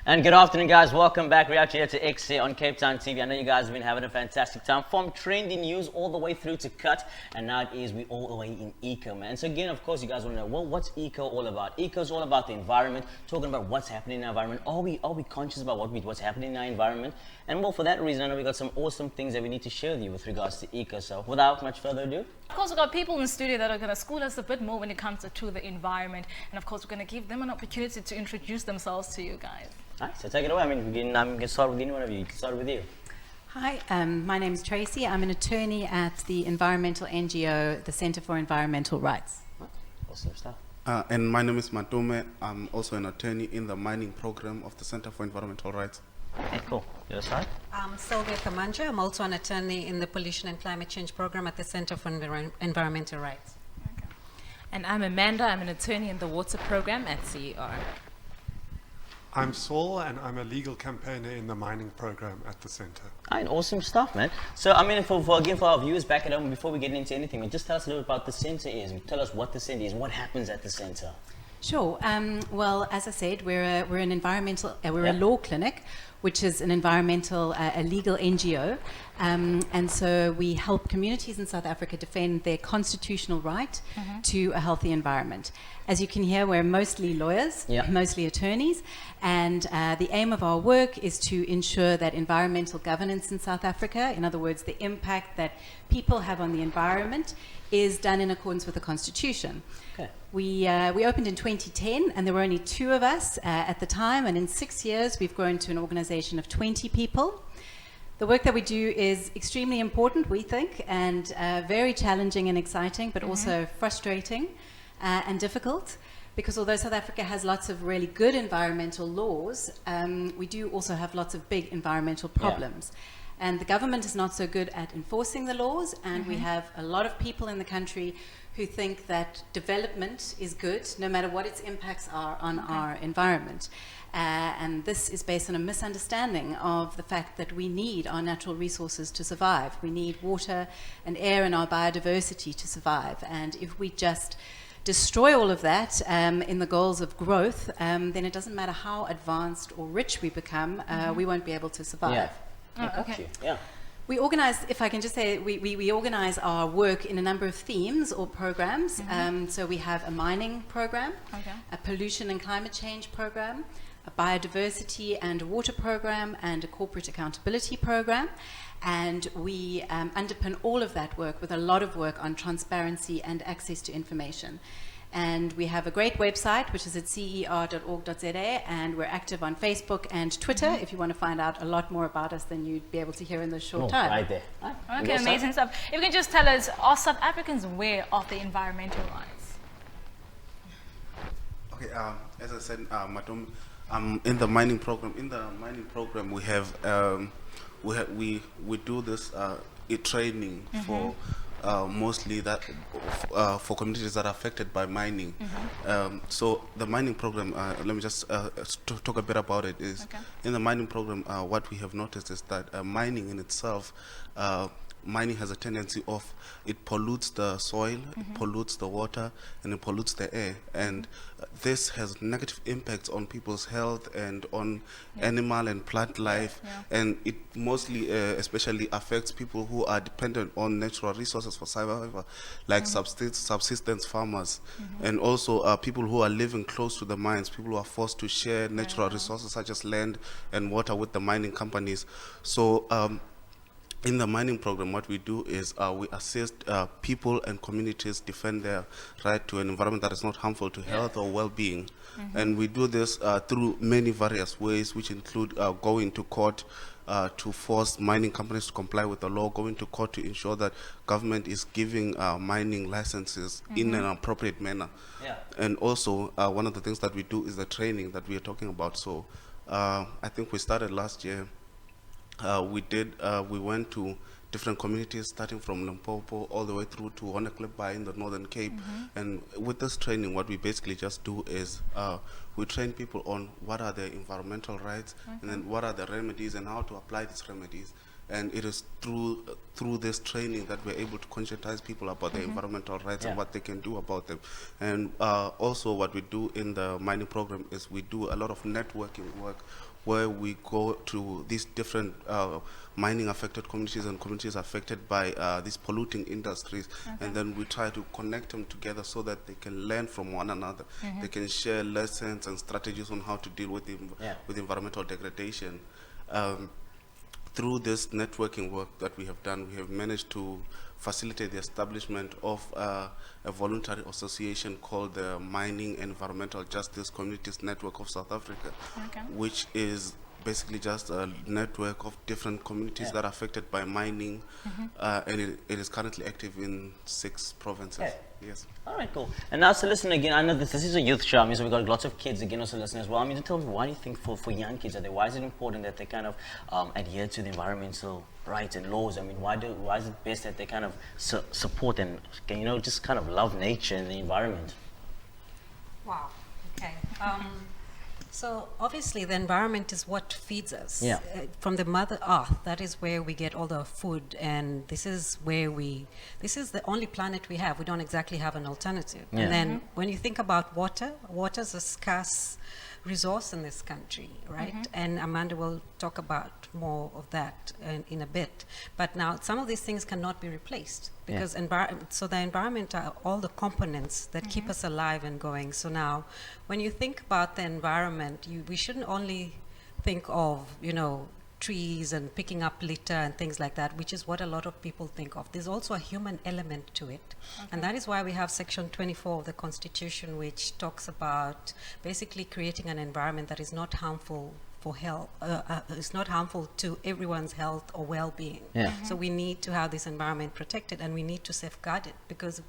And good afternoon, guys. Welcome back. We're actually here to XC on Cape Town TV. I know you guys have been having a fantastic time from trending news all the way through to cut, and now it is we all the way in eco, man. So again, of course, you guys want to know, well, what's eco all about? Eco is all about the environment, talking about what's happening in our environment. Are we conscious about what's happening in our environment? And well, for that reason, I know we got some awesome things that we need to share with you with regards to eco. So without much further ado, of course, we've got people in the studio that are going to school us a bit more when it comes to the environment, and of course, we're going to give them an opportunity to introduce themselves to you guys. all right, so take it away. I mean, we can start with any one of you. You can start with you. Hi, my name is Tracy. I'm an attorney at the environmental NGO, the Center for Environmental Rights. Awesome stuff. And my name is Matume. I'm also an attorney in the mining program of the Center for Environmental Rights. Okay, cool. Your side? I'm Sylvia Kamanja. I'm also an attorney in the Pollution and Climate Change program at the Center for Environmental Rights. Okay. And I'm Amanda. I'm an attorney in the water program at CER. I'm Saul, and I'm a legal campaigner in the mining program at the center. All right, awesome stuff, man. So, I mean, for our viewers back at home, before we get into anything, man, just tell us a little bit about the center is. Tell us what the center is, what happens at the center. Sure. Well, as I said, we're an environmental, a law clinic, which is an environmental, a legal NGO, and so we help communities in South Africa defend their constitutional right to a healthy environment. As you can hear, we're mostly lawyers, mostly attorneys, and the aim of our work is to ensure that environmental governance in South Africa, in other words, the impact that people have on the environment, is done in accordance with the Constitution. Okay. We opened in 2010, and there were only 2 of us at the time, and in 6 years we've grown to an organization of 20 people. The work that we do is extremely important, we think, and very challenging and exciting, but also frustrating and difficult, because although South Africa has lots of really good environmental laws, we do also have lots of big environmental problems. And the government is not so good at enforcing the laws, and we have a lot of people in the country who think that development is good, no matter what its impacts are on our environment. And this is based on a misunderstanding of the fact that we need our natural resources to survive. We need water and air and our biodiversity to survive. And if we just destroy all of that in the goals of growth, then it doesn't matter how advanced or rich we become, we won't be able to survive. Okay. Yeah. We organize, if I can just say, we organize our work in a number of themes or programs. So we have a mining program, a pollution and climate change program, a biodiversity and water program, and a corporate accountability program. And we underpin all of that work with a lot of work on transparency and access to information. And we have a great website, which is at cer.org.za, and we're active on Facebook and Twitter if you want to find out a lot more about us than you'd be able to hear in this short time. Right there. Okay, amazing stuff. If you can just tell us, are South Africans aware of the environmental rights? Okay, as I said, Matum, in the mining program. In the mining program, we have we do this training for. Mostly that for communities that are affected by mining. So the mining program, let me just talk a bit about it. In the mining program, what we have noticed is that mining in itself, mining has a tendency of, it pollutes the soil, it pollutes the water, and it pollutes the air. And this has negative impacts on people's health and on animal and plant life. And it mostly, especially affects people who are dependent on natural resources for survival, like subsistence farmers, and also people who are living close to the mines, people who are forced to share natural resources such as land and water with the mining companies. So in the mining program, what we do is we assist people and communities defend their right to an environment that is not harmful to health or well-being. And we do this through many various ways, which include going to court to force mining companies to comply with the law, going to court to ensure that government is giving mining licenses in an appropriate manner. And also, one of the things that we do is the training that we are talking about. So I think we started last year. We went to different communities, starting from Limpopo all the way through to Honeklipa in the Northern Cape. And with this training, what we basically just do is we train people on what are their environmental rights, and then what are the remedies and how to apply these remedies. and it is through this training that we're able to conscientize people about their environmental rights and what they can do about them. And also what we do in the mining program is we do a lot of networking work where we go to these different mining affected communities and communities affected by these polluting industries, and then we try to connect them together so that they can learn from one another. They can share lessons and strategies on how to deal with with environmental degradation. Through this networking work that we have done, we have managed to facilitate the establishment of a voluntary association called the Mining Environmental Justice Communities Network of South Africa, which is basically just a network of different communities that are affected by mining, and it is currently active in 6 provinces. Yes. All right, cool. And now, so listen again, I know this is a youth show, I mean, so we've got lots of kids again also listening as well. I mean, tell me, why do you think for young kids, why is it important that they kind of adhere to the environmental rights and laws? I mean, why is it best that they kind of support and, you know, just kind of love nature and the environment? Wow. Okay. So obviously the environment is what feeds us. From the Mother Earth, that is where we get all the food, and this is the only planet we have. We don't exactly have an alternative. And then when you think about water is a scarce resource in this country, right? And Amanda will talk about more of that in a bit. But now some of these things cannot be replaced because so the environment are all the components that keep us alive and going. So now when you think about the environment, we shouldn't only think of, you know, trees and picking up litter and things like that, which is what a lot of people think of. There's also a human element to it. And that is why we have Section 24 of the Constitution, which talks about basically creating an environment that is not harmful for health, it's not harmful to everyone's health or well-being. So we need to have this environment protected, and we need to safeguard it, because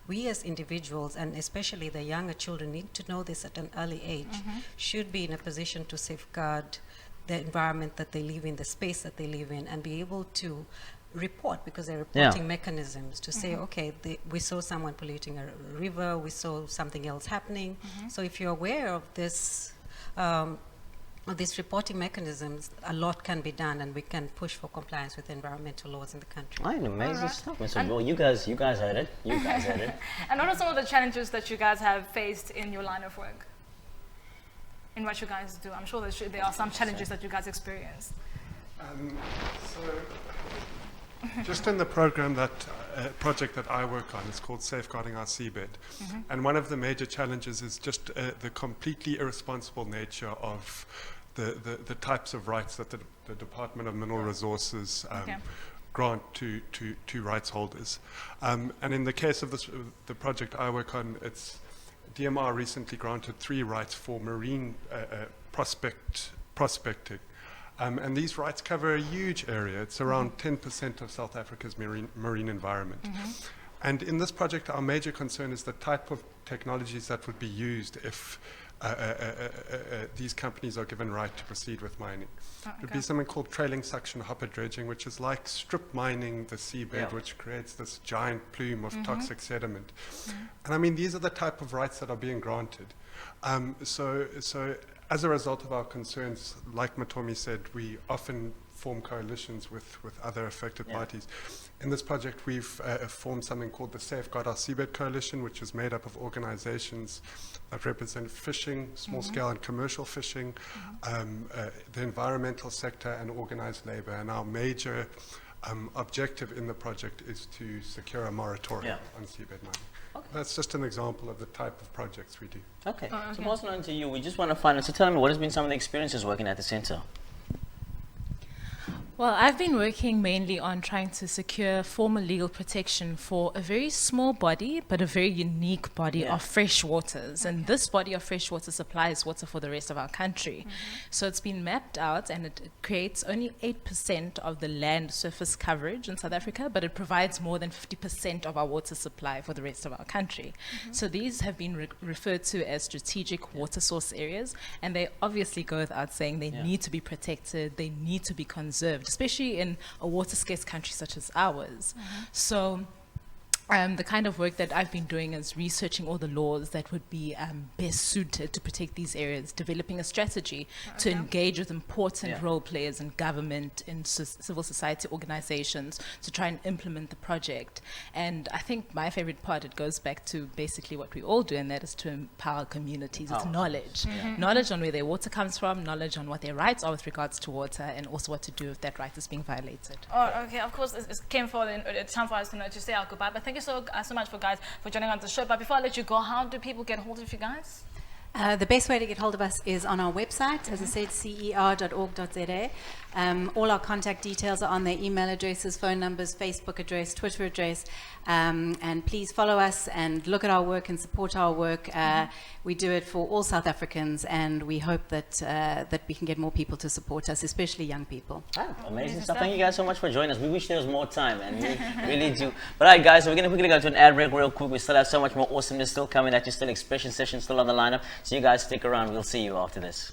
we as individuals, and especially the younger children, need to know this at an early age, should be in a position to safeguard the environment that they live in, the space that they live in, and be able to report, because they're reporting mechanisms to say, okay, we saw someone polluting a river, we saw something else happening. So if you're aware of this, these reporting mechanisms, a lot can be done, and we can push for compliance with environmental laws in the country. Right, amazing stuff. So, well, you guys heard it. You guys heard it. And what are some of the challenges that you guys have faced in your line of work? In what you guys do? I'm sure there are some challenges that you guys experience. So, just in the program project that I work on, it's called Safeguarding Our Seabed. And one of the major challenges is just the completely irresponsible nature of the types of rights that the Department of Mineral Resources grant to rights holders. And in the case of the project I work on, DMR recently granted 3 rights for marine prospecting. And these rights cover a huge area. It's around 10% of South Africa's marine environment. And in this project, our major concern is the type of technologies that would be used if these companies are given right to proceed with mining. It would be something called trailing suction hopper dredging, which is like strip mining the seabed, which creates this giant plume of toxic sediment. And I mean, these are the type of rights that are being granted. So as a result of our concerns, like Matomi said, we often form coalitions with other affected parties. In this project, we've formed something called the Safeguard Our Seabed Coalition, which is made up of organizations that represent fishing, small-scale and commercial fishing, the environmental sector, and organized labor. And our major objective in the project is to secure a moratorium on seabed mining. That's just an example of the type of projects we do. Okay. So passing on to you, we just want to find out, so tell me, what has been some of the experiences working at the center? Well, I've been working mainly on trying to secure formal legal protection for a very small body, but a very unique body of fresh waters. And this body of fresh water supplies water for the rest of our country. So it's been mapped out, and it creates only 8% of the land surface coverage in South Africa, but it provides more than 50% of our water supply for the rest of our country. So these have been referred to as strategic water source areas, and they obviously go without saying they need to be protected, they need to be conserved, especially in a water scarce country such as ours. So the kind of work that I've been doing is researching all the laws that would be best suited to protect these areas, developing a strategy to engage with important role players in government, in civil society organizations to try and implement the project. And I think my favorite part, it goes back to basically what we all do, and that is to empower communities. It's knowledge. Knowledge on where their water comes from, knowledge on what their rights are with regards to water, and also what to do if that right is being violated. Oh, okay. Of course, it came for it's time for us to say our goodbye. But thank you so much for guys for joining on the show. But before I let you go, how do people get hold of you guys? The best way to get hold of us is on our website, as I said, cer.org.za. All our contact details are on there, email addresses, phone numbers, Facebook address, Twitter address. And please follow us and look at our work and support our work. We do it for all South Africans, and we hope that that we can get more people to support us, especially young people. Amazing stuff. Thank you guys so much for joining us. We wish there was more time, and we really do. But all right, guys, so we're going to quickly go to an ad break real quick. We still have so much more awesomeness still coming at you, still expression sessions still on the lineup. So you guys stick around. We'll see you after this.